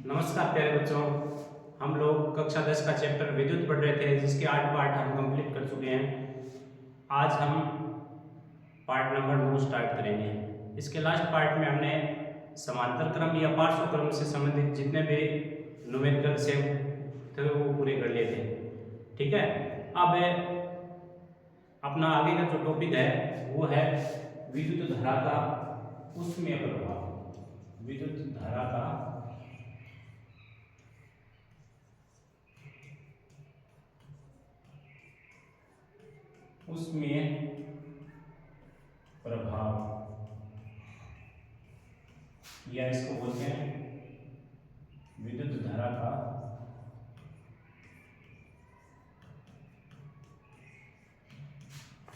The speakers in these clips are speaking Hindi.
नमस्कार प्यारे बच्चों। हम लोग कक्षा 10 का चैप्टर विद्युत पढ़ रहे थे, जिसके 8 पार्ट हम कंप्लीट कर चुके हैं। आज हम पार्ट नंबर 9 स्टार्ट करेंगे। इसके लास्ट पार्ट में हमने समांतर क्रम या पार्श्व क्रम से संबंधित जितने भी न्यूमेरिकल सेम थे वो पूरे कर लिए थे। ठीक है, अब अपना आगे का जो टॉपिक है वो है विद्युत धारा का उष्मीय प्रभाव। विद्युत धारा का उष्मीय प्रभाव, या इसको बोलते हैं विद्युत धारा का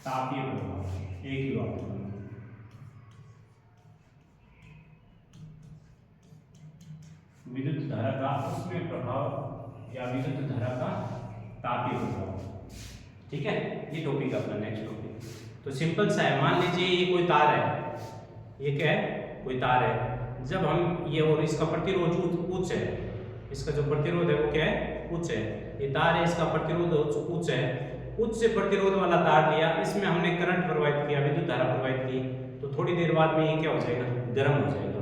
तापीय प्रभाव। एक ही बात है, विद्युत धारा का उष्मीय प्रभाव या विद्युत धारा का तापीय प्रभाव। ठीक है, ये टॉपिक अपना नेक्स्ट टॉपिक। तो सिंपल सा है, मान लीजिए ये कोई तार है, ये क्या है, कोई तार है। जब हम ये, और इसका प्रतिरोध उच्च है, इसका जो प्रतिरोध है वो क्या है, उच्च है। ये तार है, इसका प्रतिरोध उच्च है। उच्च से प्रतिरोध वाला तार लिया, इसमें हमने करंट प्रवाहित किया, विद्युत धारा प्रवाहित की, तो थोड़ी देर बाद में ये क्या हो जाएगा, गर्म हो जाएगा।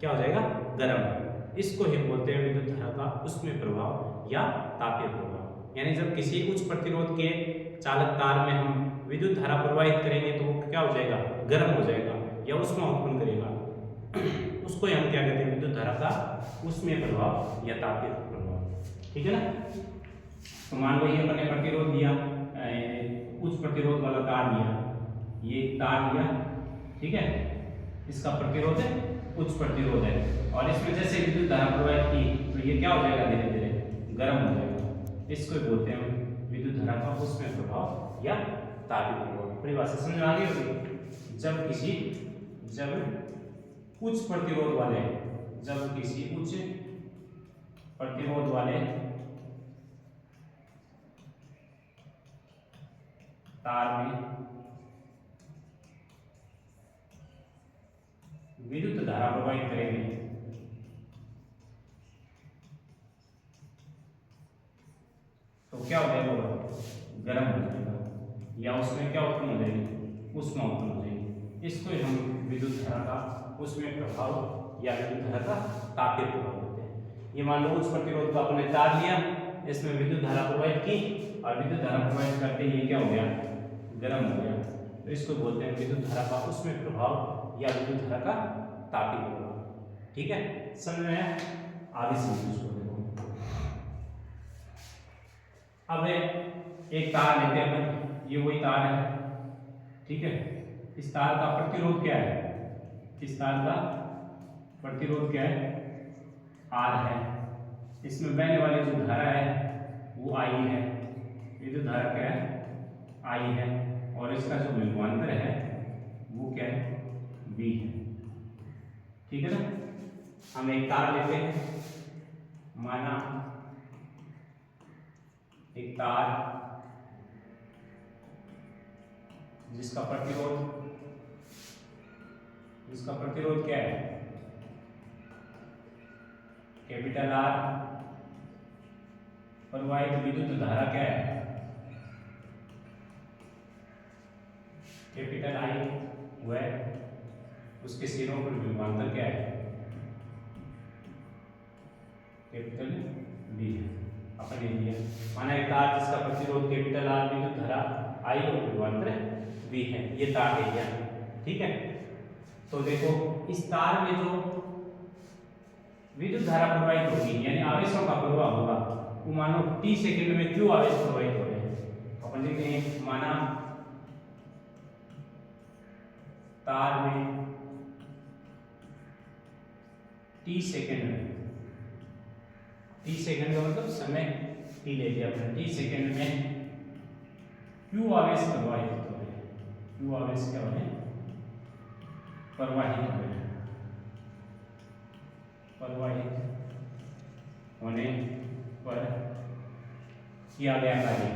क्या हो जाएगा, गर्म। इसको ही बोलते हैं विद्युत धारा का उष्मीय प्रभाव या तापीय प्रभाव। यानी जब किसी उच्च प्रतिरोध के चालक तार में हम विद्युत धारा प्रवाहित करेंगे तो वो क्या हो जाएगा, गर्म हो जाएगा या ऊष्मा उत्पन्न करेगा। उसको ही हम क्या कहते हैं, विद्युत धारा का उष्मीय प्रभाव या तापीय प्रभाव। ठीक है ना। तो मान लो ये अपने प्रतिरोध लिया, उच्च प्रतिरोध वाला तार लिया, ये तार लिया, ठीक है, इसका प्रतिरोध है उच्च प्रतिरोध है, और इसमें जैसे विद्युत धारा प्रवाहित की तो ये क्या हो जाएगा, धीरे धीरे गर्म हो जाएगा। इसको ही बोलते हैं विद्युत धारा का उष्मीय प्रभाव या तापीय प्रभाव। परिभाषा समझ में आ गई होगी। जब उच्च प्रतिरोध वाले, जब किसी उच्च प्रतिरोध वाले तार में विद्युत धारा प्रवाहित करेंगे तो क्या हो जाएगा, गर्म हो जाएगा, या उसमें क्या उत्पन्न हो जाएगी, ऊष्मा उत्पन्न हो जाएगी। इसको हम विद्युत धारा का उष्मीय प्रभाव या विद्युत धारा का तापीय प्रभाव बोलते हैं। ये मान लो उच्च प्रतिरोध का अपने तार लिया, इसमें विद्युत धारा प्रवाहित की, और विद्युत धारा प्रवाहित करते ही क्या हो गया, गर्म हो गया। तो इसको बोलते हैं विद्युत धारा का उष्मीय प्रभाव या विद्युत धारा का तापीय प्रभाव। ठीक है, समझ में आया। आगे समझो इसको। देखो अब एक तार लेते हैं, ये वही तार है, ठीक है। इस तार का प्रतिरोध क्या है, इस तार का प्रतिरोध क्या है, R है। इसमें बहने वाली जो धारा है वो I है, ये जो धारा क्या है, I है, और इसका जो विभवांतर है वो क्या है, V है। ठीक है ना। हम एक तार लेते हैं, माना एक तार जिसका प्रतिरोध क्या है, कैपिटल R। प्रवाहित विद्युत धारा क्या है, कैपिटल I वह उसके सिरों पर विभवांतर क्या है, कैपिटल V है। अपन ये लिया, माना एक तार जिसका प्रतिरोध कैपिटल R, विद्युत धारा I और विभवांतर V है, ये तार ले लिया। ठीक है, तो देखो इस तार में जो विद्युत धारा प्रवाहित होगी, यानी आवेशों का प्रवाह होगा, वो मानो t सेकंड में q आवेश प्रवाहित हो रहे हैं। अपन लिखते हैं, माना तार में t सेकंड में, t सेकंड का मतलब समय t ले लिया अपने, t सेकंड में q आवेश प्रवाहित हो रहे हैं। q आवेश क्या हो रहे हैं, प्रवाहित हो रहे हैं। प्रवाहित होने पर किया गया कार्य,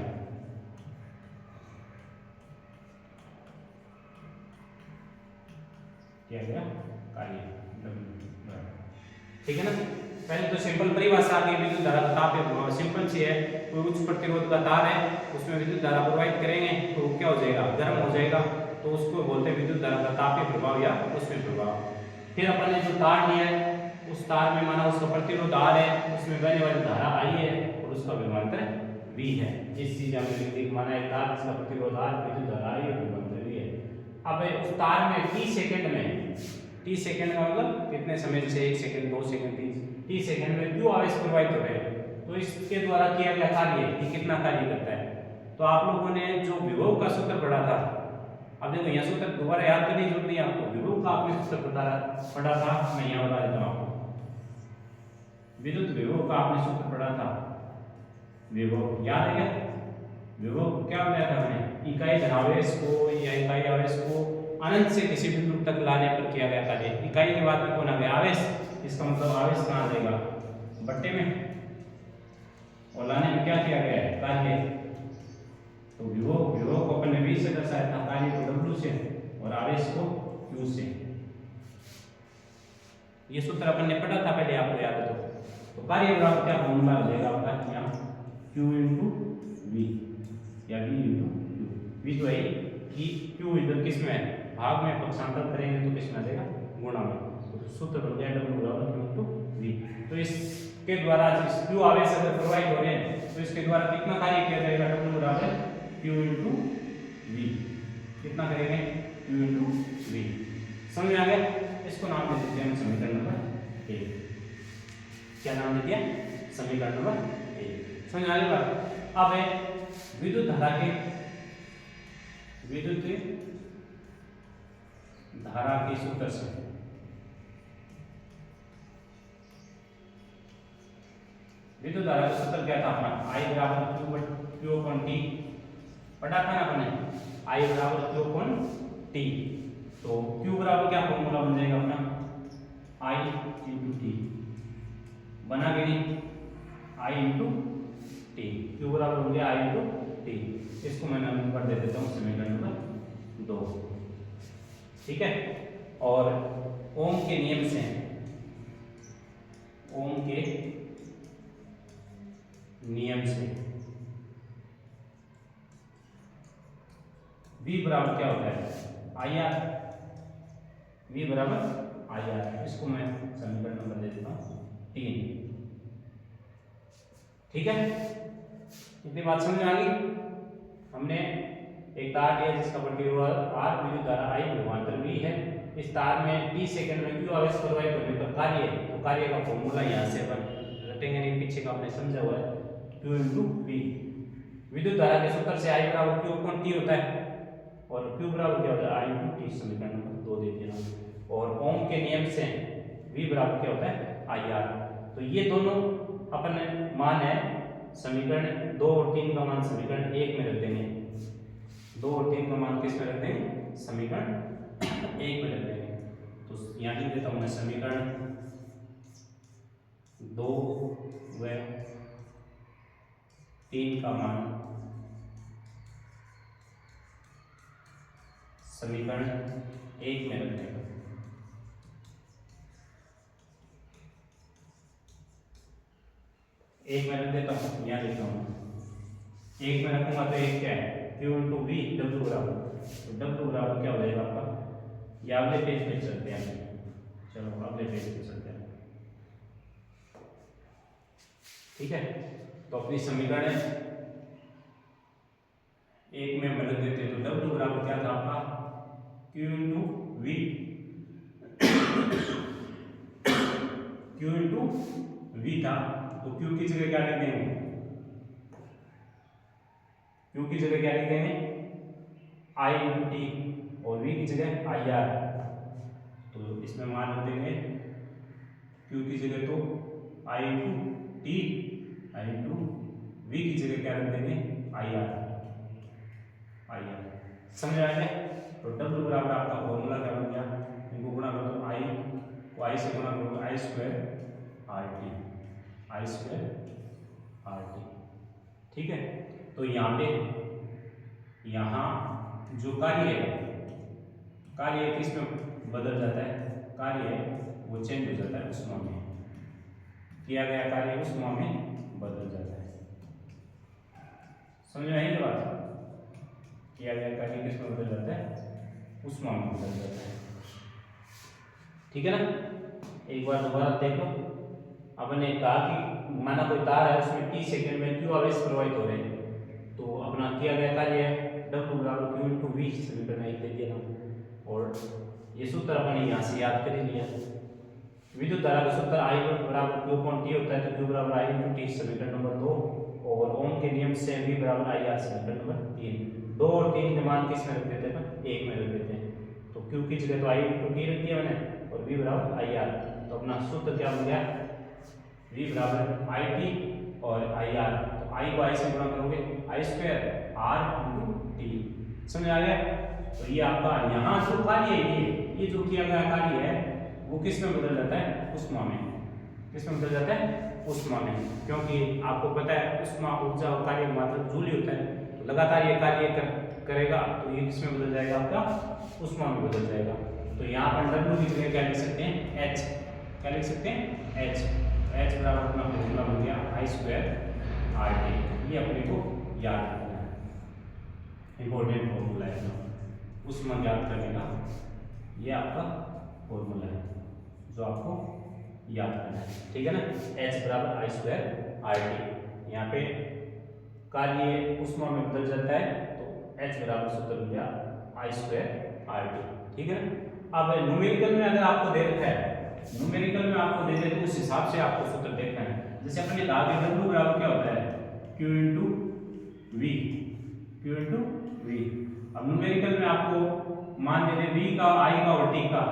किया गया कार्य W। ठीक है ना। पहले तो सिंपल परिभाषा आ गई विद्युत धारा का तापीय प्रभाव, सिंपल सी है। कोई उच्च प्रतिरोध का तार है, उसमें विद्युत धारा प्रवाहित करेंगे तो क्या हो जाएगा, गर्म हो जाएगा, तो उसको बोलते हैं विद्युत धारा का तापीय प्रभाव या ऊष्मीय प्रभाव। फिर अपन ने जो तार लिया है, उस तार में माना उसका प्रतिरोध R है, उसमें बहने वाली धारा I है और उसका विभवांतर V है। इस चीज हमने लिख दी, माना एक तार जिसका प्रतिरोध R, विद्युत धारा I और विभवांतर V है। अब उस तार में t सेकंड में, t सेकंड का मतलब कितने समय, जैसे 1 सेकंड 2 सेकंड 3 सेकंड में क्यों आवेश प्रवाहित हो रहे हैं, तो इसके द्वारा किया गया कार्य ये कितना कार्य करता है। तो आप लोगों ने जो विभव का सूत्र पढ़ा था, अब देखो यहाँ सूत्र दोबारा याद करने की जरूरत नहीं है आपको, विभव का आपने सूत्र पढ़ा था, मैं यहाँ बता देता हूँ आपको। विद्युत विभव का आपने सूत्र पढ़ा था, विभव याद है क्या, विभव क्या बताया था हमने, इकाई धनावेश को या इकाई आवेश को अनंत से किसी बिंदु तक लाने पर किया गया कार्य। इकाई के बाद में कौन आ गया, आवेश, इसका मतलब आवेश कहाँ जाएगा, बट्टे में, और लाने में क्या किया गया है, कार्य। तो विभव को अपन ने V से दर्शाया था, कार्य को W से और आवेश को Q से। ये सूत्र अपन ने पढ़ा था पहले, आपको याद है तो कार्य ग्राफ क्या फॉर्मूला हो जाएगा आपका, यहाँ Q इंटू V या V इंटू Q। V तो है कि Q इधर किस में है, भाग में, पक्षांतर करेंगे तो किस में आ जाएगा, गुणा में, तो सूत्र बन गया W बराबर Q इंटू V। तो इसके द्वारा Q आवेश अगर प्रवाहित हो रहे हैं तो इसके द्वारा कितना कार्य किया जाएगा, W बराबर Q इंटू V। कितना करेंगे, Q इंटू V। समझ में आ गया। इसको नाम दे देते हैं समीकरण नंबर 1। क्या नाम दे दिया, समीकरण नंबर 1। समझ में आ गया। अब है विद्युत धारा के, विद्युत धारा के सूत्र से विद्युत धारा का सूत्र क्या था अपना, I बराबर Q अपॉन T, पढ़ा था ना अपने, I बराबर Q अपॉन T। तो Q बराबर क्या फॉर्मूला बन जाएगा अपना, I इंटू T, बना के नहीं, I इंटू T, Q बराबर हो गया I इंटू T। इसको मैं नंबर दे देता हूँ समीकरण नंबर 2, ठीक है। और ओम के नियम से, ओम के नियम से V बराबर क्या होता है, IR, V बराबर IR। इसको मैं समीकरण नंबर दे देता हूँ 3, ठीक है। इतनी बात समझ में आ गई। हमने एक तार लिया जिसका प्रतिरोध R, विद्युत धारा I, विभवांतर V है। इस तार में t सेकंड में Q आवेश प्रवाहित होने पर कार्य, तो कार्य का फॉर्मूला यहाँ से अपन रटेंगे नहीं, पीछे का आपने समझा हुआ है, Q इंटू V। विद्युत धारा के सूत्र से I बराबर Q अपॉन T होता है और Q बराबर क्या होता है, I इंटू T, समीकरण नंबर 2 दे दिया। और ओम के नियम से V बराबर क्या होता है, IR। तो ये दोनों अपन मान है, समीकरण 2 और 3 का मान समीकरण 1 में रख देंगे, 2 और 3 का मान किस में रख देंगे, समीकरण 1 में रख देंगे। तो यहाँ लिख देता हूँ मैं समीकरण 2 व 3 का मान समीकरण 1 में रख देंगे। एक में रख देता हूँ, यहाँ लिखता हूँ, एक में रखूंगा तो एक क्या है, Q इंटू V, W बराबर, तो W बराबर क्या हो जाएगा आपका, ये अगले पेज पे चलते हैं, चलो अगले पेज पे चलते हैं, ठीक है। तो अपनी समीकरण है एक में बदल देते हैं, तो W बराबर क्या था आपका, Q into V, Q into V था, तो Q की जगह क्या लिख देंगे, Q की जगह क्या लिख देंगे, I इंटू T, और V की जगह IR। तो इसमें मान रख देंगे Q की जगह तो I into T, I into V की जगह क्या रख देंगे, IR। समझ आ गया। तो W बराबर आपका फॉर्मूला क्या बन गया, इनको गुणा कर दो, I को I से गुणा करो, I square RT, I square RT, ठीक है। तो यहाँ पे, यहाँ जो कार्य है, कार्य किस में बदल जाता है, कार्य है वो चेंज हो जाता है उष्मा में, किया गया कार्य उष्मा में बदल जाता है। समझ में आई बात? किया गया कार्य किसमें बदल जाता है? उष्मा में बदल जाता है। ठीक है ना? एक बार दोबारा देख लो। अपने कहा कि माना कोई तार है, उसमें t सेकंड में q आवेश प्रवाहित हो रहे हैं, तो अपना किया गया कार्य है W बराबर q इंटू वी, समीकरण में लिख दिया ना। और ये सूत्र अपने यहाँ से याद कर ही लिया। विद्युत धारा का सूत्र I बराबर q अपॉन t होता है, तो q बराबर I इंटू टी, समीकरण नंबर 2। और ओम के नियम से V बराबर IR, समीकरण नंबर 3। 2 और 3 के मान किस में रख देते हैं? 1 में रख देते हैं। तो q की जगह तो I इंटू टी रख दिया मैंने, और V बराबर IR। तो अपना सूत्र क्या बन गया? V बराबर आई टी और आई आर। तो आई को आई से गुणा करोगे, आई स्क्वायर आर इंटू टी। समझ आ गया? तो ये आपका यहाँ जो कार्य है, ये जो किया गया कार्य है वो किस में बदल जाता है? उष्मा में। किस में बदल जाता है? उष्मा में। क्योंकि आपको पता है उष्मा ऊर्जा और कार्य मात्रा जूल ही होता है, तो लगातार ये कार्य करेगा, तो ये किस में बदल जाएगा? आपका उष्मा में बदल जाएगा। तो यहाँ पर W की जगह क्या लिख सकते हैं? H। क्या लिख सकते हैं? H। H बराबर अपना फॉर्मूला बन गया आई स्क्वायर आर टी। ये अपने को याद रखना है, इंपॉर्टेंट फॉर्मूला है अपना उष्मा ज्ञात करने का। ये आपका फॉर्मूला है जो आपको याद करना है। ठीक है ना? H बराबर आई स्क्वायर आर टी। यहाँ पे कार्य उष्मा में बदल जाता है, तो H बराबर सूत्र बन गया आई स्क्वायर आर टी। ठीक है ना? अब न्यूमेरिकल में अगर आपको दे रखा है, न्यूमेरिकल में आपको दे दे तो उस हिसाब से आपको सूत्र देखना है। जैसे अपने कहा कि W बराबर क्या होता है? Q into V, Q into V. अब न्यूमेरिकल में आपको मान दे दे V का, I का और T का,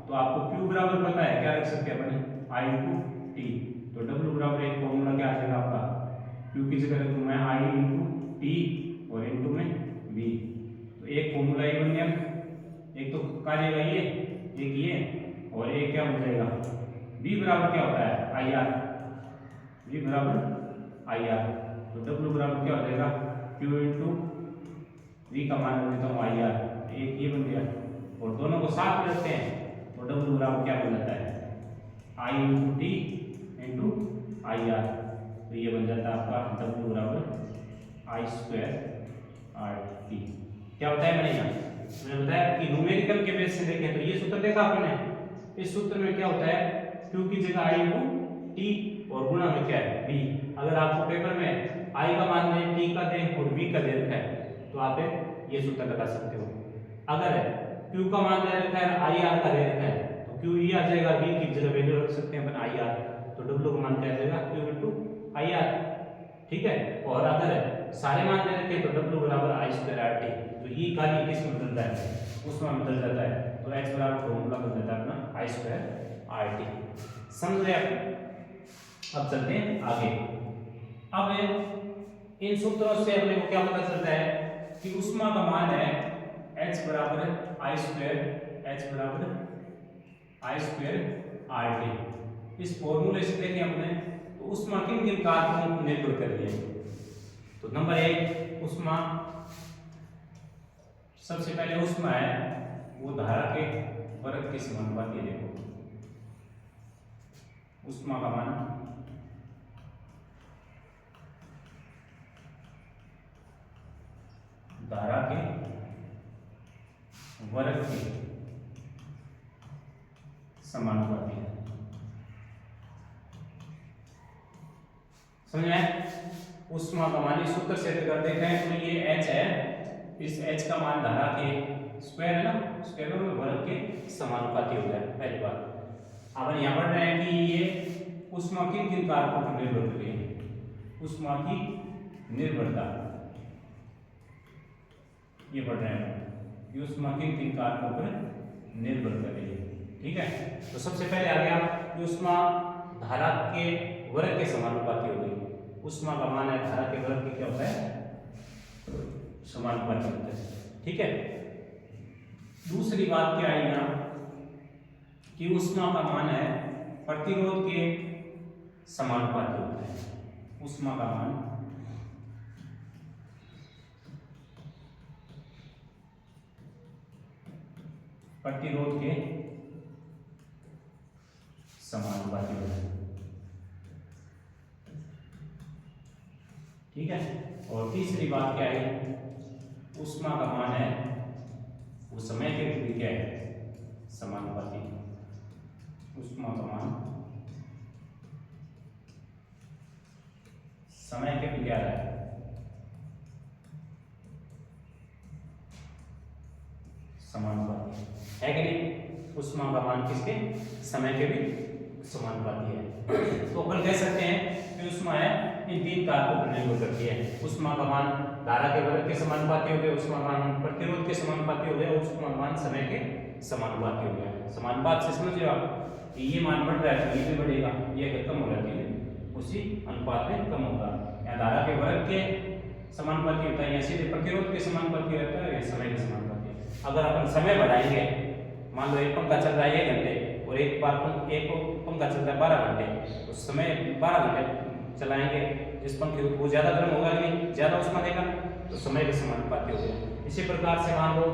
तो आपको Q बराबर पता है, क्या रख सकते हैं अपने? I into T. तो W बराबर एक फॉर्मूला क्या आ जाएगा आपका? Q की जगह रखूँ मैं I इंटू टी और इंटू में V। तो एक फॉर्मूला ये बन गया, एक तो कार्य का ये, एक ये, और एक क्या हो जाएगा? V बराबर क्या होता है? I R. V बराबर आई आर। तो W बराबर क्या हो जाएगा? Q इंटू V का मान देता हूँ आई आर। एक ये बन गया, और दोनों को साथ में रखते हैं, तो W बराबर क्या बन जाता है? I into T into I R. तो ये बन जाता है आपका W बराबर आई स्क्वायर आर टी। क्या बताया मैंने यहाँ? मैंने बताया कि न्यूमेरिकल के बेस से देखें तो ये सूत्र देखा आपने, इस सूत्र में क्या होता है? Q की जगह I इंटू टी और गुणा में क्या है? V। अगर आपको पेपर में I का मान दें, T का दें और V का दे रखा है, तो आप ये सूत्र लगा सकते हो। अगर Q का मान दे रखा है, IR का दे रखा है, तो Q ये आ जाएगा, V की जगह वैल्यू रख सकते हैं अपन IR, तो W का मान क्या आ जाएगा? Q into IR। ठीक है? और अगर सारे मान दे रखे तो W बराबर आई स्क्वायर आर टी। तो ये कार्य किस में बदलता है? उसमें बदल जाता है। तो H बराबर फॉर्मूला बन जाता है अपना आई स्क्वायर आर टी। समझ रहे आप? अब चलते हैं आगे। अब इन सूत्रों से अपने को क्या पता चलता है कि उष्मा का मान है H बराबर आई स्क्वायर, H बराबर आई स्क्वायर आर टी। इस फॉर्मूले से देखें अपने, तो उष्मा किन किन कारकों पर निर्भर कर रही है? तो नंबर 1 उष्मा, सबसे पहले उष्मा है वो धारा के वर्ग के समानुपाती है। देखो उष्मा का मान धारा के वर्ग के समानुपाती है। समझ आए? उष्मा का मान इस सूत्र से अगर देखें तो ये H है, इस H का मान धारा के स्क्वायर है ना, स्क्वायर में वर्ग के समानुपाती हो जाए, पहली बात। अब यहाँ पढ़ रहे हैं कि ये उष्मा किन किन कारकों पर निर्भर कर रही है? उष्मा की निर्भरता, ये पढ़ रहे हैं कि उष्मा किन किन कारकों पर निर्भर कर रही है। ठीक है? तो सबसे पहले आ गया कि उष्मा धारा के वर्ग के समानुपाती हो गई। उष्मा का मान है धारा के वर्ग के क्या होता है? समानुपाती होता है। ठीक है? दूसरी बात क्या है यहाँ कि उष्मा का मान है प्रतिरोध के समानुपाती होता है। उष्मा का मान प्रतिरोध के समानुपाती होता है। ठीक है। और तीसरी बात क्या है, ऊष्मा का मान है वो समय के विपरीत क्या है, समानुपाती। ऊष्मा का मान समय के विपरीत क्या है, समानुपाती है कि नहीं। ऊष्मा का मान किसके, समय के भी समानुपाती है। तो अपन कह सकते हैं कि ऊष्मा है इन तीन कारकों पर निर्भर करती है। ऊष्मा का मान धारा के वर्ग के समानुपाती हो गया, ऊष्मा का मान प्रतिरोध के समानुपाती हो गया, ऊष्मा का मान समय के समानुपाती हो गया। समानुपात से समझ रहे हो आप, ये मान बढ़ रहा है तो ये भी बढ़ेगा, ये अगर कम हो रहा है उसी अनुपात में कम होगा। या धारा के वर्ग के समानुपाती होता है, या सीधे प्रतिरोध के समानुपाती रहता है, या समय के समानुपाती। अगर अपन समय बढ़ाएंगे, मान लो एक पंखा चल रहा है 1 घंटे और एक पंखा चल रहा है 12 घंटे, तो समय 12 घंटे चलाएंगे, जिस पंखे को वो ज़्यादा गर्म होगा नहीं, ज़्यादा ऊष्मा देगा, तो समय के समानुपाती हो गया। इसी प्रकार से मान लो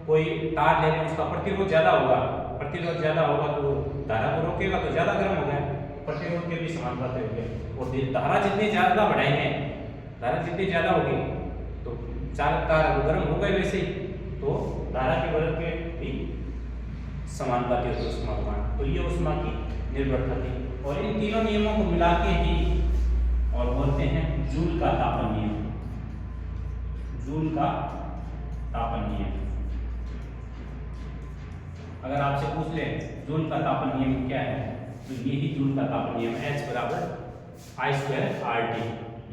कोई तार ले रहे हैं, उसका प्रतिरोध ज़्यादा होगा, प्रतिरोध ज़्यादा होगा तो धारा को रोकेगा तो ज़्यादा गर्म हो गया, प्रतिरोध के भी समानुपाती हो गया। और धारा जितनी ज़्यादा बढ़ाएंगे, धारा जितनी ज़्यादा होगी तो चालक तार गर्म हो गए वैसे ही, तो धारा के वर्ग के भी समानुपाती होते हैं ऊष्मा का मान। तो ये ऊष्मा की निर्भरता थी। और इन तीनों नियमों को मिला के ही और बोलते हैं जूल का तापन नियम। जूल का तापन नियम। अगर आपसे पूछ ले जूल का तापन नियम क्या है, तो यही जूल का तापन नियम, H बराबर I² RT,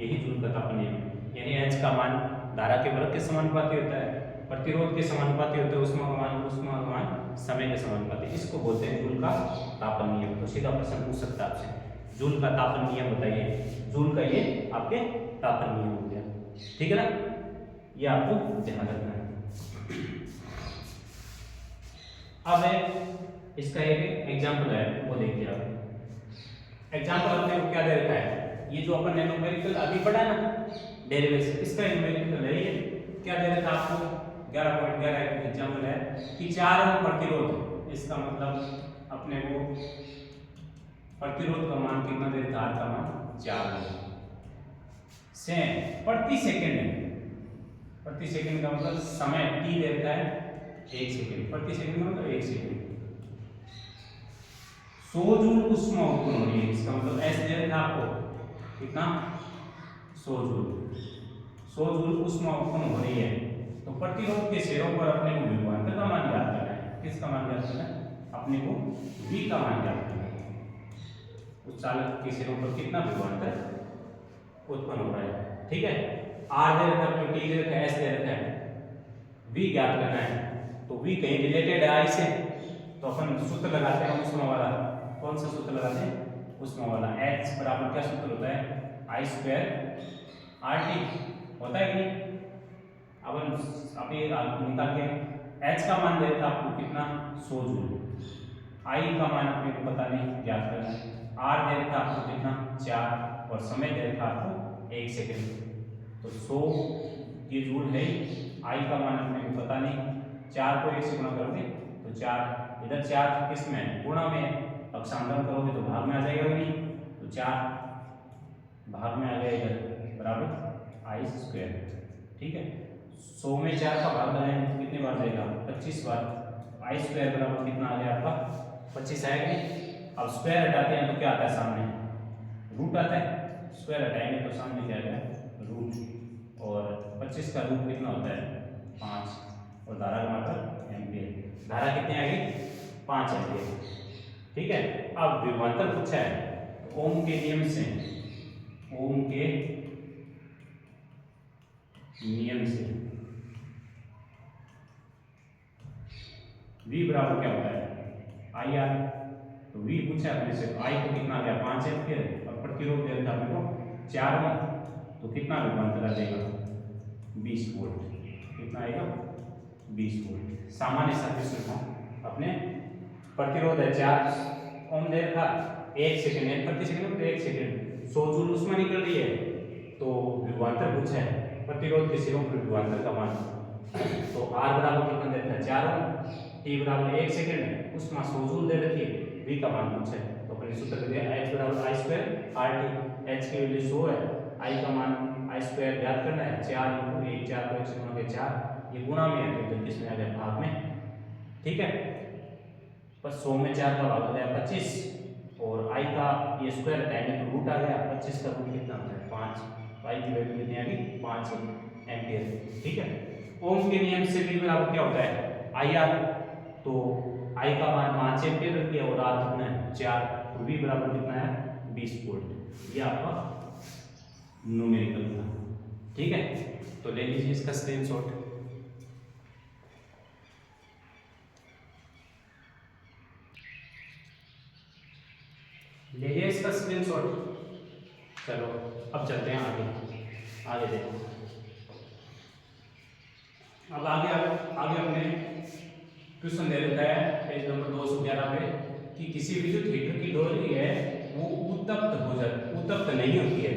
यही जूल का तापन नियम। यानी H का मान धारा के वर्ग के समानुपाती होता है, प्रतिरोध के समानुपाती होता है, ऊष्मा का मान समय के समानुपाती। इसको बोलते हैं जूल का तापन नियम। तो सीधा प्रश्न पूछ सकता है आपसे, जूल का तापन नियम बताइए। जूल का ये आपके तापन नियम हो गया, ठीक है ना, ये आपको ध्यान रखना है। अब इसका एक एग्जाम्पल है, वो देखिए आप। एग्जाम्पल अपने को क्या दे रखा है, ये जो अपन ने न्यूमेरिकल अभी पढ़ा है ना, डेरिवेशन, इसका न्यूमेरिकल है ये। क्या दे रखा है आपको, 11.11 एग्जाम्पल है कि 4 ओम प्रतिरोध, इसका मतलब अपने को प्रतिरोध का मान कितना दे रखा है, R का मान 4 ओम से प्रति सेकंड है। प्रति सेकंड का मतलब समय t दे रखा है 1 सेकंड, प्रति सेकंड का मतलब 1 सेकंड। 100 जूल ऊष्मा उत्पन्न हो रही है, इसका मतलब S दे रखा है आपको कितना, 100 जूल। 100 जूल ऊष्मा उत्पन्न हो रही है, तो प्रतिरोध के सिरों पर अपने को विभवांतर का मान ज्ञात करना है। किसका मान ज्ञात करना है, अपने को V का मान ज्ञात करना है। उस चालक के सिरों पर कितना विभवांतर उत्पन्न हो रहा है, ठीक है। R दे रखा है, T दे रखा है, S दे रखा है, V ज्ञात करना है। तो V कहीं रिलेटेड है I से, तो अपन सूत्र लगाते हैं ऊष्मा वाला। कौन सा सूत्र लगाते हैं, ऊष्मा वाला। H बराबर क्या सूत्र होता है, I² RT होता है कि नहीं। अब अभी निकाल के H का मान दे रखा आपको कितना, 100 जूल। I का मान अपने को पता नहीं, ज्ञात करना है। R दे रखा आपको कितना, 4, और समय दे रखा आपको 1 सेकंड। तो 100 ये जूल है, I का मान अपने को पता नहीं। 4 को 1 से गुणा करोगे तो 4, इधर 4 किस में, गुणा में, पक्षांतरण करोगे तो भाग में आ जाएगा नहीं, तो 4 भाग में आ गया इधर, बराबर I², ठीक है। 100 में 4 का भाग लगाएंगे तो कितने बार जाएगा, 25 बार। I² बराबर कितना आ गया आपका, 25 आएगा नहीं। अब स्क्वायर हटाते हैं तो क्या आता है सामने, रूट आता है। स्क्वायर हटाएंगे तो सामने क्या आएगा, रूट। और 25 का रूट कितना होता है, 5। और धारा का मतलब एम्पियर। धारा कितनी आ गई, 5 एम्पियर, ठीक है। अब विभवांतर पूछा है, तो ओम के नियम से, ओम के नियम से V बराबर क्या होता है, IR। तो V पूछा अपने से, तो I को कितना आ गया, 5 एम्पियर, और प्रतिरोध दे रखा अपने को 4 ओम, तो कितना विभवांतर आ जाएगा, 20 वोल्ट। कितना आएगा, 20 वोल्ट। सामान्य सर्किट में अपने प्रतिरोध है 4 ओम दे रखा, 1 सेकंड है, प्रति सेकंड में 1 सेकंड, 100 जूल ऊष्मा निकल रही है। तो विभवांतर पूछा है, प्रतिरोध के सिरों पर विभवांतर का मान। तो R बराबर कितना दे रखा है, 4 ओम, T बराबर 1 सेकंड, ऊष्मा 100 जूल दे रखी है, V का मान पूछा है। तो अपने सूत्र दिया H बराबर I² RT। H की वैल्यू 100 है, I का मान आई स्क्वायर याद करना है, 4 इंटू 1 4 को 1 से गुणा के 4, ये गुणा में है तो किसमें आ गया भाग में, ठीक है। पर 100 में 4 का भाग हो गया 25 और आई का ये स्क्वायर हटाएंगे तो रूट आ गया, 25 का रूट कितना होता है 5, तो आई की वैल्यू कितनी आ गई 5 एम्पियर, ठीक है। ओम के नियम से भी बराबर क्या होता है आई आर, तो आई का मान 5 एम्पियर रखिए और आर कितना है 4, तो वी बराबर कितना है 20 वोल्ट, ये आपका न्यूमेरिकल था, ठीक है। तो ले लीजिए इसका स्क्रीनशॉट। ले लिया इसका स्क्रीनशॉट। चलो अब चलते हैं आगे, आगे देखो। अब आगे हमने क्वेश्चन दे रखा है पेज नंबर 211 पे कि किसी विद्युत हीटर की डोरी है वो उत्तप्त नहीं होती है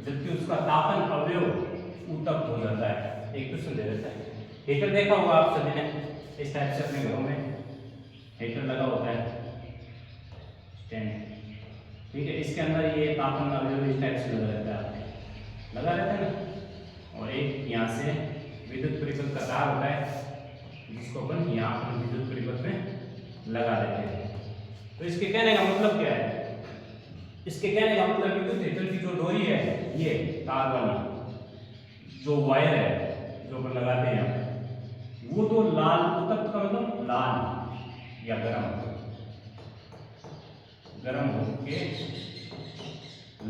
जबकि उसका तापन अवयव उत्तप्त हो जाता है। एक क्वेश्चन दे रखा है, हीटर देखा होगा आप सभी ने, इस टाइप से अपने घरों में हीटर लगा होता है स्टैंड, ठीक है। इसके अंदर ये तापन अवयव इस टाइप से लगा रहता है, लगा रहता है ना, और एक यहाँ से विद्युत परिपथ का तार होता है जिसको अपन यहाँ पर विद्युत परिपथ में लगा देते हैं। तो इसके कहने का मतलब क्या है, इसके कहने का मतलब विद्युत हीटर की जो डोरी है ये तार वाली जो वायर है जो अपन लगाते हैं वो तो लाल, उत्तप्त का मतलब लाल या गरम होके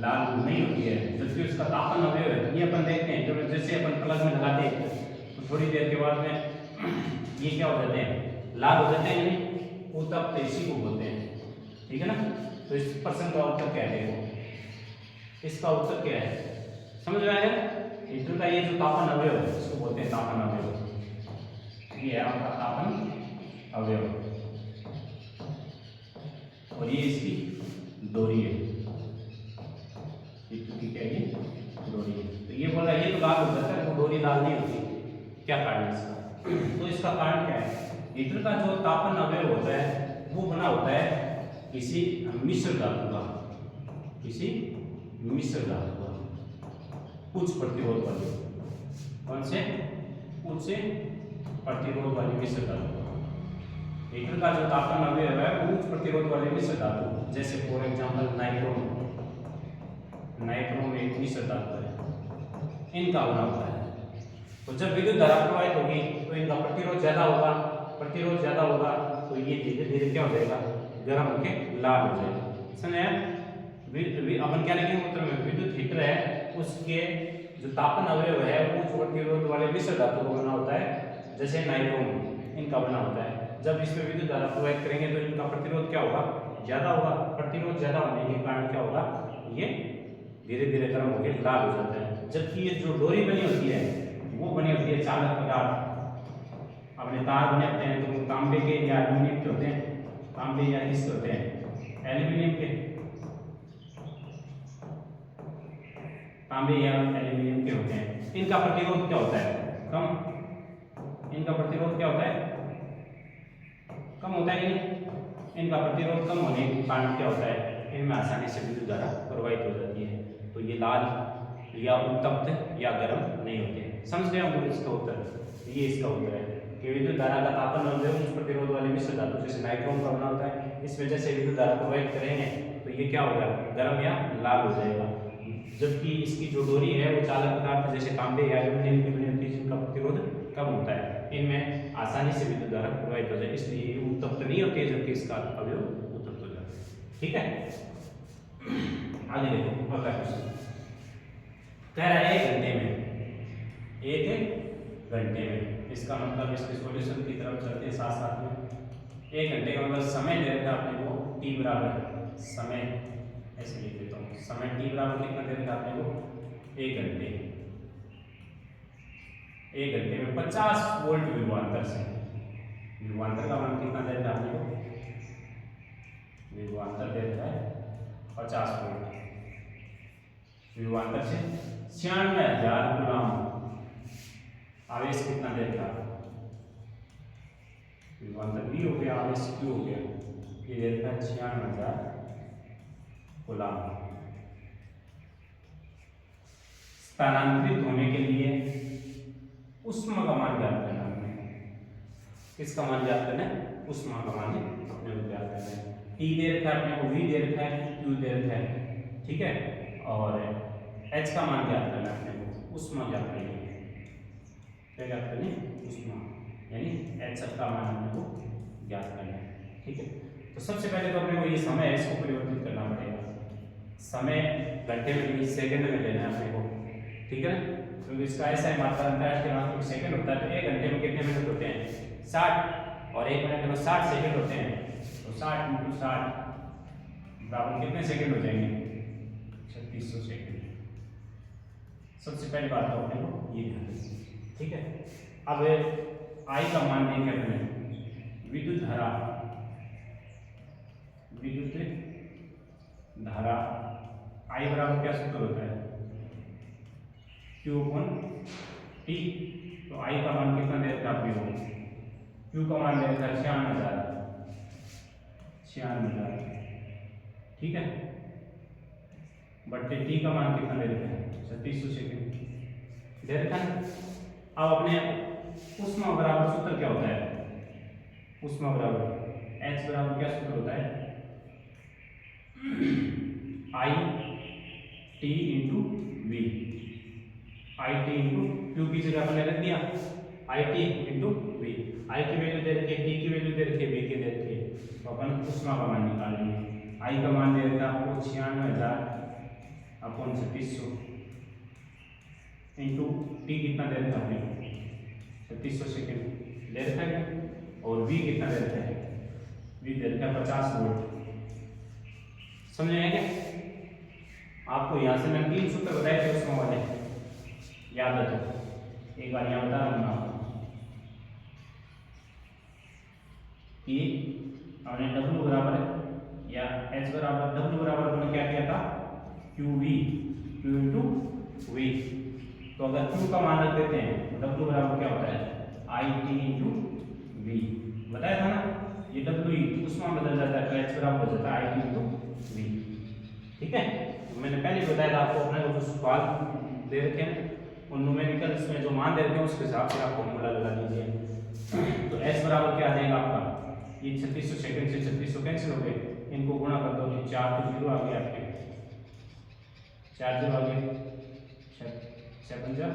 लाल नहीं होती है जबकि उसका तापन अवयव है, ये अपन देखते हैं जब जैसे अपन प्लग में लगाते हैं तो थोड़ी देर के बाद में ये क्या हो जाते हैं लाल हो जाते हैं, यानी उत्तप्त इसी को बोलते हैं, ठीक है ना। तो इस प्रश्न का उत्तर क्या है, देखो इसका उत्तर क्या है समझ में आया। हीटर का ये जो तापन अवयव है इसको बोलते हैं तापन अवयव, ये है आपका तापन अवयव और ये इसकी डोरी है, क्या है डोरी है। तो ये बोला ये तो लाल हो जाता है, वो डोरी लाल नहीं होती, क्या कारण है इसका, तो इसका कारण क्या है, हीटर का जो तापन अवयव होता है वो बना होता है किसी मिश्र धातु का, किसी मिश्र धातु का उच्च प्रतिरोध वाली, कौन से उच्च प्रतिरोध वाली मिश्र धातु। हीटर का जो तापन अवयव है वो उच्च प्रतिरोध वाले मिश्र धातु, जैसे फॉर एग्जांपल नाइट्रोम एक मिश्र धातु है, इनका बना होता है। तो जब विद्युत धारा प्रवाहित होगी तो इनका प्रतिरोध ज्यादा होगा, तो ये धीरे धीरे क्या हो जाएगा गर्म होकर लाल हो जाएगा, समझे। अपन क्या लिखेंगे उत्तर में, विद्युत हीटर है उसके जो तापन अवयव है वो उच्च प्रतिरोध वाले मिश्र धातु का बना होता है, जैसे नाइट्रोम इनका बना होता है। जब इसमें विद्युत धारा प्रवाहित करेंगे तो इनका प्रतिरोध क्या होगा ज्यादा होगा, प्रतिरोध ज्यादा होने के कारण क्या होगा ये धीरे धीरे गर्म होकर लाल हो जाता है। जबकि ये जो डोरी बनी होती है वो बनी होती है चालक पदार्थ, अपने तार बने होते हैं तो तांबे के या एल्यूमिनियम के होते हैं, तांबे या किसके होते हैं एल्यूमिनियम के, तांबे या एल्यूमिनियम के होते हैं। इनका प्रतिरोध क्या होता है कम, इनका प्रतिरोध क्या होता है कम होता है कि नहीं, इनका प्रतिरोध कम होने के कारण क्या होता है इनमें आसानी से विद्युत धारा प्रवाहित हो जाती है, तो ये लाल या उत्तप्त या गर्म नहीं होते। समझ गए हम लोग इसका उत्तर, ये इसका उत्तर है कि विद्युत धारा का तापन अवयव उच्च प्रतिरोध वाले मिश्र धातु जैसे नाइट्रोम का बना होता है, इस वजह से विद्युत धारा प्रवाहित करेंगे तो ये क्या होगा गर्म या लाल हो जाएगा। जबकि इसकी जो डोरी है वो चालक पदार्थ जैसे तांबे या एल्यूमिनियम की बनी होती है जिनका प्रतिरोध कम होता है, इनमें आसानी से विद्युत धारा प्रवाहित हो जाए, इसलिए ये उत्तप्त नहीं होती है जबकि इसका अवयव उत्तप्त हो जाता है, ठीक है। आगे देखो अगला क्वेश्चन कह रहा है 1 घंटे में, 1 घंटे में, इसका मतलब इसके सॉल्यूशन की तरफ चलते हैं साथ साथ में। 1 घंटे का मतलब समय दे रखा आपने को t बराबर समय, ऐसे लिख देता हूँ समय t बराबर कितना दे रखा आपने को 1 घंटे, 1 घंटे में 50 वोल्ट विभवांतर से, विभवांतर का मान कितना दे रखा आपने को, विभवांतर दे रखा है 50 वोल्ट, विभवांतर से 96,000 कूलम, आवेश कितना दे रखा, विभवांतर V हो गया आवेश Q हो गया, ये दे रखा 96,000 कूलम। स्थानांतरित होने के लिए ऊष्मा का मान ज्ञात करना है। किसका मान ज्ञात करना है? ऊष्मा का मान अपने को ज्ञात करना है। T दे रखा है अपने को, V दे रखा है, Q दे रखा है, ठीक है, और H का मान ज्ञात करना है अपने को, ऊष्मा ज्ञात करनी है। क्या ज्ञात करनी है? ऊष्मा, यानी H का मान अपने को ज्ञात करना है, ठीक है। तो सबसे पहले तो अपने को ये समय है इसको परिवर्तित करना पड़ेगा। समय घंटे में नहीं सेकंड में लेना है अपने को, ठीक है ना, क्योंकि इसका ऐसा है मात्रा अंतरराष्ट्रीय मात्रक सेकंड होता है। तो 1 घंटे में कितने मिनट होते हैं? 60, और 1 मिनट में 60 सेकंड होते हैं। तो 60 × 60 बराबर कितने सेकंड हो जाएंगे? 3600 सेकंड। सबसे पहली बात तो अपने को ये ध्यान रखना, ठीक है। अब आई का मान देंगे अपने, विद्युत धारा आई बराबर क्या सूत्र होता है? Q/T। तो आई का मान कितना दे रखा है? Q का मान दे रखा है 96,000, ठीक है, बट्टे T का मान कितना दे रखा है? 3600 सेकंड दे रखा है। अब अपने ऊष्मा बराबर सूत्र क्या होता है? ऊष्मा बराबर H बराबर क्या सूत्र होता है? IT × V। IT × Q की जगह अपने रख दिया IT × V। I की वैल्यू दे रखी है, T की वैल्यू दे रखी है, V की दे रखी है, तो अपन ऊष्मा का मान निकाल लेंगे। I का मान दे रखा है आपको 96,000/3600 इंटू T कितना दे रखा है? 3600 सेकेंड दे रखा है, और V कितना दे रखा है? V दे रखा है 50 वोल्ट। समझ आया क्या? आपको यहाँ से मैंने 3 सूत्र बताए थे ऊष्मा वाले, याद है तो एक बार यहाँ बता रहा हूँ आपको कि हमने W बराबर या H बराबर, W बराबर हमने क्या किया था? QV, Q × V। तो अगर Q का मान रख देते हैं तो W बराबर क्या होता है? IT × V। बताया था ना, ये W ऊष्मा में बदल जाता है तो H बराबर हो जाता है IT × V, ठीक है। तो मैंने पहले बताया था आपको, अपने को जो सवाल दे रखे हैं उन न्यूमेरिकल्स में जो मान दे रखे हैं उसके हिसाब से आप फॉर्मूला लगा लीजिए। तो S बराबर क्या आ जाएगा आपका? ये 3600 सेकंड से 3600 कैंसिल हो गए, इनको गुणा कर दो तो 4 तो 0 आ गया आपके, 4 0 आ गए, 6 5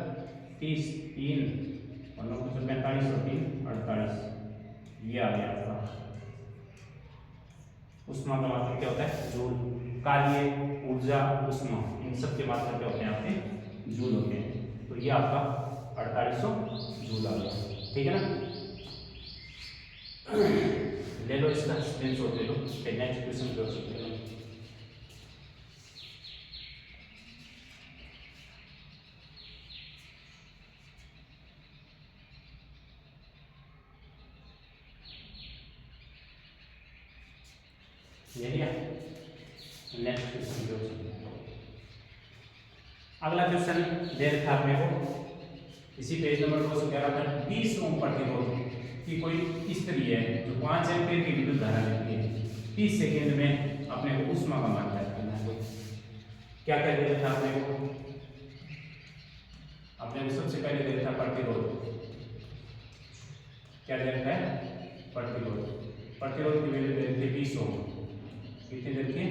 30, 3 और 9 45 और 3 48, ये आ गया आपका। ऊष्मा का मात्रक क्या होता है? जूल। कार्य, ऊर्जा, ऊष्मा, इन सब के मात्रक क्या होते हैं आपके? जूल होते हैं। तो ये आपका 4800 जूल आ गया, ठीक है ना। ले लो इसका स्क्रीनशॉट ले लो, फिर नेक्स्ट क्वेश्चन कर सकते हो। ये लिया, नेक्स्ट क्वेश्चन कर सकते हो। अगला क्वेश्चन दे रखा है अपने को, इसी पेज नंबर 211 पर 20 ओम प्रतिरोध की कोई स्त्री है जो 5 एम्पीयर की विद्युत धारा लेती है, 30 सेकेंड में अपने को ऊष्मा का मान ज्ञात करना है। क्या क्या दे रखा है अपने को? अपने को सबसे पहले दे रखा प्रतिरोध, क्या दे रखा है? प्रतिरोध। प्रतिरोध की वैल्यू दे रखी है 20 ओम। कितनी दे रखी है?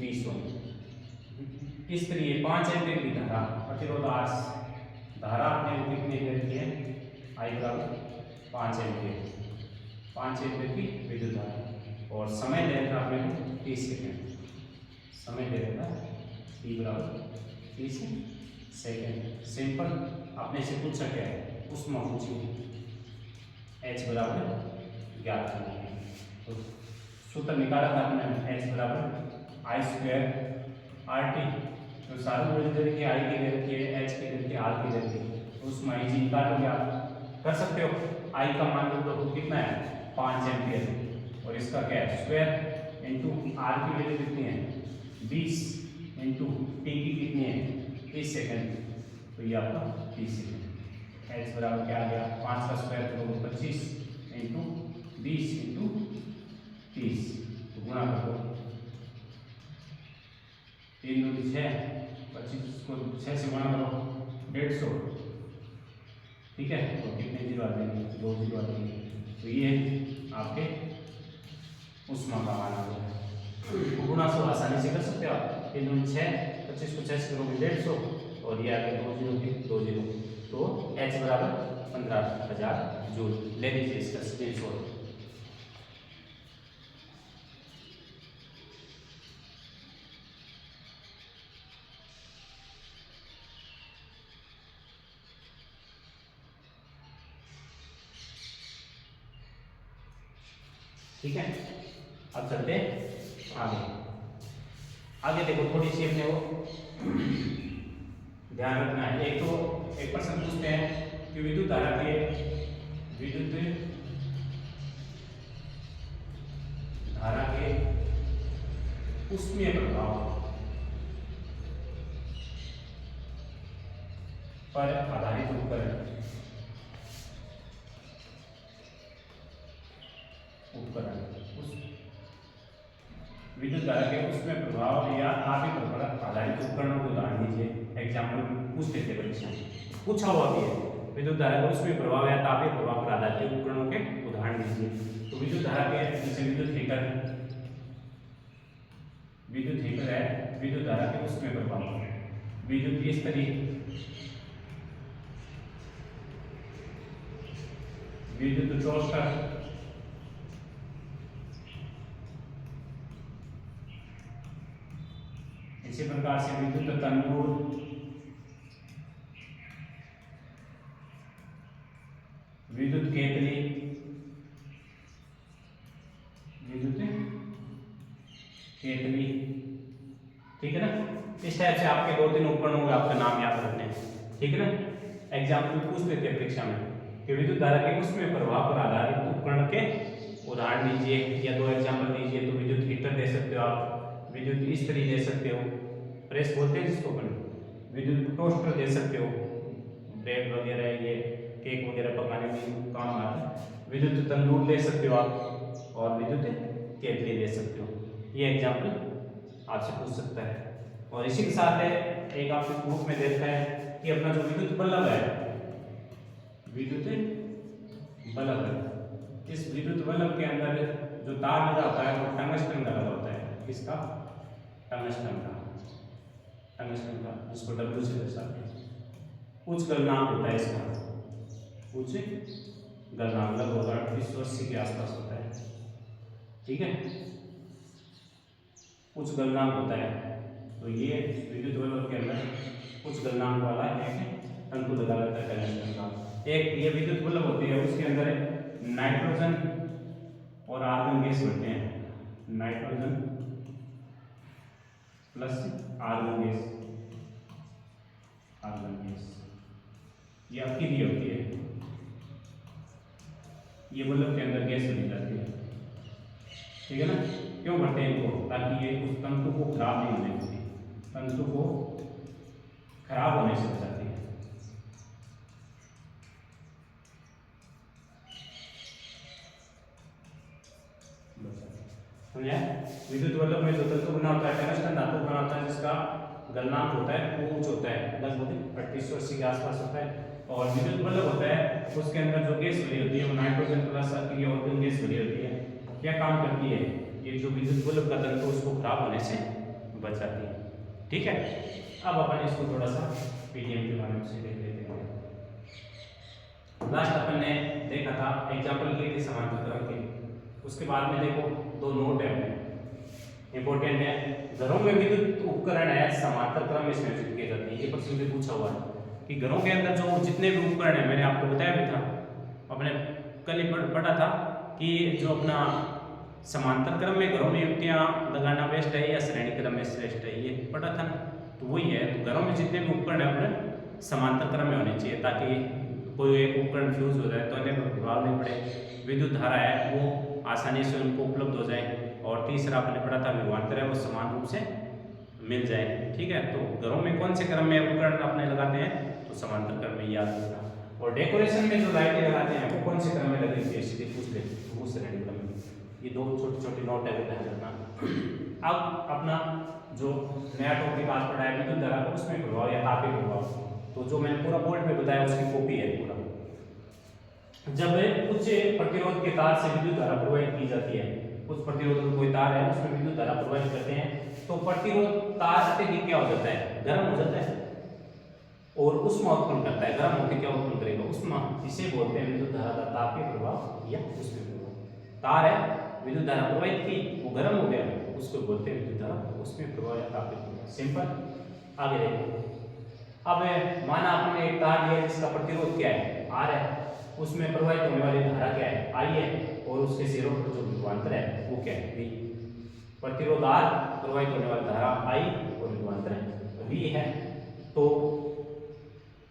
20 ओम। स्त्री है 5 एम्पीयर की धारा, प्रतिरोध R, धारा अपने को कितनी दे रखी है? I बराबर 5 एम्पीयर, 5 एम्पीयर की विद्युत धारा, और समय दे रखा अपने को 30 सेकेंड, समय दे रखा T बराबर 30 सेकेंड। सिंपल अपने से पूछ सके ऊष्मा पूछी, H बराबर ज्ञात करना है। तो सूत्र निकाला था अपने, H बराबर I² RT। तो सारी वैल्यू दे रखी है, I की दे रखी है, H की दे रखी है, R की दे रखी है, तो उसमें इजी निकालोगे आप, कर सकते हो। I का मान तो कितना है? 5 एम्पीयर, और इसका क्या है? स्क्वायर इंटू R की वैल्यू कितनी है? 20 इंटू T की कितनी है? 30 सेकेंड, तो ये आपका 30 सेकेंड। H बराबर क्या आ गया? 5 का स्क्वायर करोगे 25 इंटू 20 इंटू 30, तो गुणा कर दो, 3 2 6, 25 को 6 से गुणा करो 150, ठीक है। तो कितने जीरो आ जाएंगे, 2 जीरो आ जाएंगे। तो ये आपके उष्मा का मान आ गया। तो गुणा 100 आसानी से कर सकते हो आप। 3 दूनी 6, 25 को 6 से करोगे 150 और ये आगे 2 जीरो के 2 जीरो, तो H बराबर 15,000 जूल। ले लीजिए इसका स्क्रीनशॉट। ठीक है, अब चलते आगे। आगे देखो थोड़ी सी अपने को ध्यान रखना है। एक तो एक प्रश्न पूछते हैं कि विद्युत धारा के उष्मीय प्रभाव पर आधारित उपकरण विद्युत धारा के उष्मीय प्रभाव या तापीय प्रभाव पर आधारित उपकरणों को उदाहरण दीजिए। एग्जाम्पल पूछ लेते परीक्षा में, पूछा हुआ भी है। विद्युत धारा के उष्मीय प्रभाव या तापीय प्रभाव पर आधारित उपकरणों के उदाहरण दीजिए। तो विद्युत धारा के जैसे विद्युत हीटर है, विद्युत धारा के उष्मीय प्रभाव, विद्युत इस्त्री, विद्युत टोस्टर, इसी प्रकार से विद्युत तंदूर, विद्युत केतली, ठीक है ना। इस टाइप से आपके 2-3 उपकरण होंगे, आपका नाम याद रखने हैं, ठीक है ना। एग्जाम्पल पूछ लेते हैं परीक्षा में कि विद्युत धारा के उष्मीय प्रभाव पर आधारित उपकरण के उदाहरण दीजिए, या 2 एग्जाम्पल दीजिए। तो विद्युत हीटर दे सकते हो आप, विद्युत इस्त्री दे सकते हो, प्रेस बोलते हैं जिसको अपन, विद्युत टोस्टर दे सकते हो, ब्रेड वगैरह ये केक वगैरह पकाने में काम आता है, विद्युत तंदूर दे सकते हो आप, और विद्युत केतली दे सकते हो। ये एग्जाम्पल आपसे पूछ सकता है। और इसी के साथ है एक आपसे प्रूफ में देता है कि अपना जो विद्युत बल्ब है, इस विद्युत बल्ब के अंदर जो तार लगा होता है वो टंगस्टन का लगा होता है। किसका? टंगस्टन का, जिसको W से दर्शाते हैं। उच्च गलनांक होता है इसका, उच्च गलनांक लगभग 3880 के आसपास होता है, ठीक है, उच्च गलनांक होता है। तो ये विद्युत बल्ब के अंदर उच्च गलनांक वाला एक तंतु लगा रहता है टंगस्टन का। एक ये विद्युत बल्ब होती है, उसके अंदर नाइट्रोजन और आर्गन गैस बनते हैं, नाइट्रोजन प्लस आर्गन गैस, ये अकेली होती है। ये बल्ब के अंदर गैस बनी जाती है, ठीक है ना। क्यों भरते हैं इनको? ताकि ये उस तंतु को खराब नहीं होने देती, तंतु को खराब होने से बचाती है। विद्युत बल्ब में जो तंतु बना होता है टंगस्टन धातु बना होता है, जिसका गलनांक होता है वो उच्च होता है, लगभग 3880 के आसपास होता है। और विद्युत बल्ब होता है, उसके अंदर जो गैस भरी होती है वो नाइट्रोजन प्लस अकेली ऑर्गन गैस भरी होती है। क्या काम करती है? ये जो विद्युत बल्ब का तंतु उसको खराब होने से बचाती है, ठीक है। अब अपन इसको थोड़ा सा पीडीएम के बारे में से देख लेते हैं। लास्ट अपन ने देखा था एग्जाम्पल के लिए समांतर क्रम के, उसके बाद में देखो 2 नोट है इंपॉर्टेंट है। घरों में विद्युत उपकरण है समांतर क्रम में संयोजित किए जाते हैं। ये प्रश्न भी पूछा हुआ है कि घरों के अंदर जो जितने भी उपकरण है, मैंने आपको बताया भी था, अपने कल ही पढ़ा था कि जो अपना समांतर क्रम में घरों में युक्तियाँ लगाना बेस्ट है या श्रेणी क्रम में श्रेष्ठ है, ये पढ़ा था ना। तो वही है, तो घरों में जितने भी उपकरण है अपने समांतर क्रम में होने चाहिए, ताकि कोई एक उपकरण फ्यूज हो जाए तो अन्य पर प्रभाव नहीं पड़े, विद्युत धारा है वो आसानी से उनको उपलब्ध हो जाए, और तीसरा आपने पढ़ा था विभवांतर है वो समान रूप से मिल जाए, ठीक है। तो घरों में कौन से क्रम में उपकरण अपने लगाते हैं? तो समांतर क्रम में, याद रखना। और डेकोरेशन में जो लाइटें लगाते हैं वो कौन से क्रम में लगेगी? सीधे पूछ ले, वो श्रेणी क्रम में। ये 2 छोटी नोट है, ध्यान रखना। अब अपना जो नया टॉपिक आज पढ़ा है विद्युत धारा, उसमें प्रभाव या तापीय प्रभाव। तो जो मैंने पूरा बोर्ड पे बताया उसकी कॉपी है पूरा। जब उच्च प्रतिरोध के तार से विद्युत धारा प्रवाहित की जाती है, उच्च प्रतिरोध का कोई तार है उसमें विद्युत धारा प्रवाहित करते हैं, तो प्रतिरोध तार अत्यधिक क्या हो जाता है, गर्म हो जाता है और ऊष्मा उत्पन्न करता है। गर्म होकर क्या उत्पन्न करेगा, ऊष्मा। इसे बोलते हैं विद्युत धारा का तापीय प्रभाव या ऊष्मीय प्रभाव। तार है, विद्युत धारा प्रवाहित की, वो गर्म हो गया, उसको बोलते हैं विद्युत धारा ऊष्मीय प्रभाव या तापीय प्रभाव। सिंपल। आगे देखो, अब माना आपने एक तार लिया जिसका प्रतिरोध क्या है, R है, उसमें प्रवाहित होने वाली धारा क्या है, I है, और उसके सिरों पर जो विभवांतर है वो क्या है, V। प्रतिरोध R, प्रवाहित होने वाली धारा I और विभवांतर V है। तो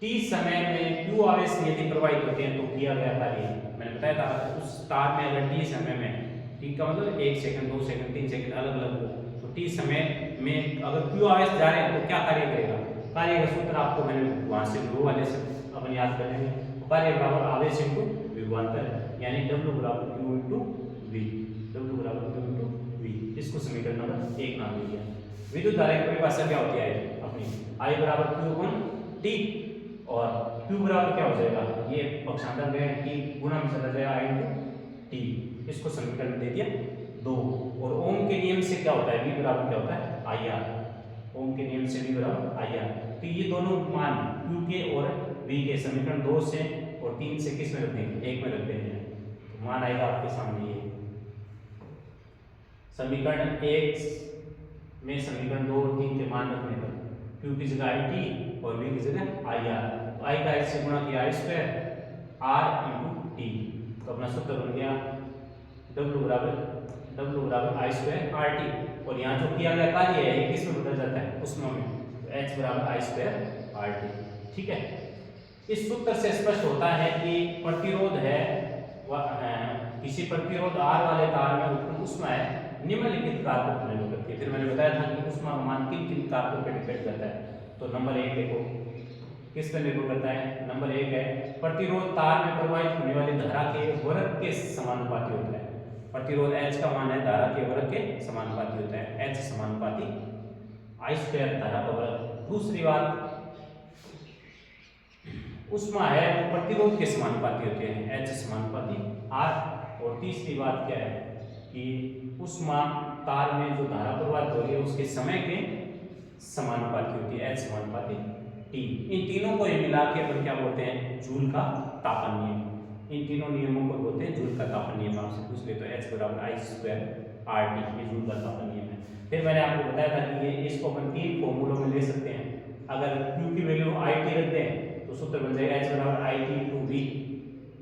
t समय में q आवेश यदि प्रवाहित होते हैं तो किया गया कार्य, मैंने बताया था उस तार में अगर t समय में, t का मतलब 1 सेकंड 2 सेकंड 3 सेकंड अलग अलग हो, तो t समय में अगर q आवेश जा रहे हैं तो क्या कार्य करेगा। कार्य का सूत्र आपको मैंने वहां से रो वाले से अपन याद कर लेंगे। कार्य बराबर आवेश इनटू विभवांतर, यानी W बराबर Q इनटू V, W बराबर Q इनटू V। इसको समीकरण नंबर 1 नाम दे दिया। विद्युत धारा की परिभाषा क्या होती है अपनी, I बराबर Q अपॉन T, और Q बराबर क्या हो जाएगा, ये पक्षांतर में T गुणा में चला जाएगा I इनटू T। इसको समीकरण दे दिया 2। और ओम के नियम से क्या होता है, V बराबर क्या होता है, IR। ओम के नियम से V बराबर IR। तो ये दोनों मान Q के और V के समीकरण 2 से और 3 से किस में रख देंगे, 1 में रख देंगे। तो मान आएगा आपके सामने ये समीकरण 1 में समीकरण 2 और 3 के मान रखने पर Q की जगह IT और V की जगह IR। तो I का इससे गुणा किया I square R into T। तो अपना सूत्र बन गया W बराबर I स्क्वायर RT। और यहाँ जो किया गया कार्य है ये किस में बदल जाता है, ऊष्मा में, तो H बराबर I स्क्वायर RT। ठीक है। इस सूत्र से स्पष्ट होता है कि प्रतिरोध है किसी प्रतिरोध R वाले तार में उत्पन्न ऊष्मा है निम्नलिखित कारकों पर निर्भर करती है। फिर मैंने बताया था कि ऊष्मा का मान किन किन कारकों पर डिपेंड करता है। तो नंबर 1 देखो किस पर निर्भर करता है। नंबर 1 है प्रतिरोध तार में प्रवाहित होने वाली धारा के वर्ग के समानुपाती होता है। प्रतिरोध H का मान है धारा के वर्ग के समानुपाती होता है, H समानुपाती I स्क्वायर धारा का वर्ग। दूसरी बात ऊष्मा है वो प्रतिरोध के समानुपाती होते हैं, H समानुपाती R। और तीसरी बात क्या है कि ऊष्मा तार में जो धारा प्रवाहित हो रही है उसके समय के समानुपाती होती है, H समानुपाती T। इन तीनों को मिला के अपन क्या बोलते हैं, जूल का तापन नियम। इन तीनों नियमों को बोलते हैं जूल का तापन नियम। आपसे पूछ ले तो H बराबर I स्क्वायर RT, ये जूल का तापन नियम है। फिर मैंने आपको बताया था कि ये इसको अपन 3 फॉर्मूलों में ले सकते हैं। अगर Q की वैल्यू IT रख दें तो सूत्र बन जाएगा H बराबर IT इंटू V।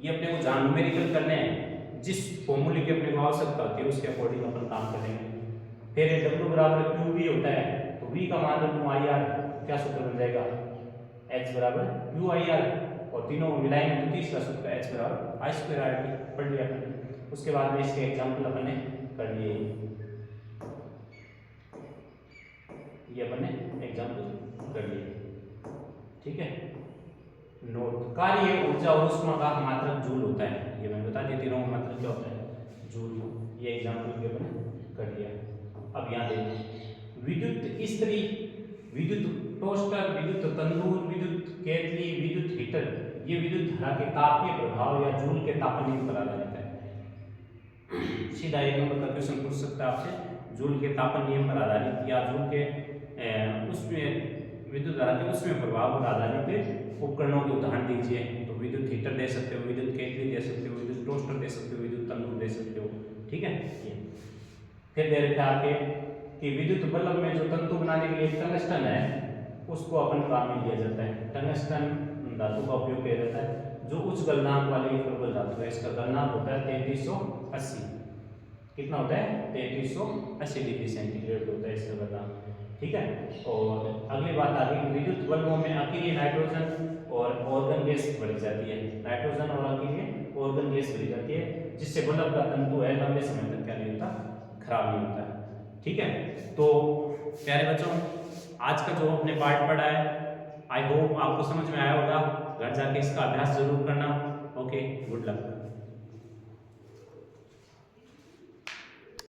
ये अपने को जहाँ न्यूमेरिकल करने हैं, जिस फॉर्मूले की अपने को आवश्यकता होती है उसके अकॉर्डिंग अपन काम करेंगे। फिर W बराबर QV होता है तो V का मान रखूँ IR, क्या सूत्र बन जाएगा, H बराबर QIR। और तीनों को मिलाएंगे तो तीसरा सूत्र H बराबर I स्क्वायर RT। पढ़ लिया अपन। उसके बाद में इसके एग्जाम्पल अपन ने कर लिए, ये अपन ने एग्जाम्पल कर लिए। ठीक है। नोट, कार्य ऊर्जा और ऊष्मा का मात्रक जूल होता है, ये मैंने बता दिया। तीनों का मात्रक क्या होता है, जूल। ये एग्जाम्पल भी अपन कर लिया। अब यहाँ देखो विद्युत इस्त्री, विद्युत टोस्टर, विद्युत तंदूर, विद्युत केतली, विद्युत हीटर, ये विद्युत धारा के तापीय प्रभाव या जूल के तापन नियम पर आधारित है। सीधा 1 नंबर का क्वेश्चन पूछ सकता है आपसे, जूल के तापन नियम पर आधारित या जूल के उसमें विद्युत धारा के उसमें प्रभाव पर आधारित उपकरणों के उदाहरण दीजिए। तो विद्युत हीटर दे सकते हो, विद्युत केतली दे सकते हो, विद्युत टोस्टर दे सकते हो, विद्युत तंदूर दे सकते हो। ठीक है। ये फिर दे रखा आपके कि विद्युत बल्ब में जो तंतु बनाने के लिए टंगस्टन है उसको अपन काम में लिया जाता है। टंगस्टन धातु का उपयोग किया जाता है जो उच्च गलनांक वाली प्रबल धातु है। इसका गलनांक होता है 3380। कितना होता है, 3380 डिग्री सेंटीग्रेड होता है इसका गलनांक। ठीक है। और अगली बात आ गई, विद्युत बल्बों में अकेले नाइट्रोजन और ऑर्गन गैस भरी जाती है। नाइट्रोजन और अकेले ऑर्गन गैस भरी जाती है जिससे बल्ब का तंतु है लंबे समय तक क्या नहीं होता, खराब नहीं होता है। ठीक है। तो प्यारे बच्चों, आज का जो अपने पार्ट पढ़ा है आई होप आपको समझ में आया होगा। घर जाके इसका अभ्यास जरूर करना। Okay, good luck.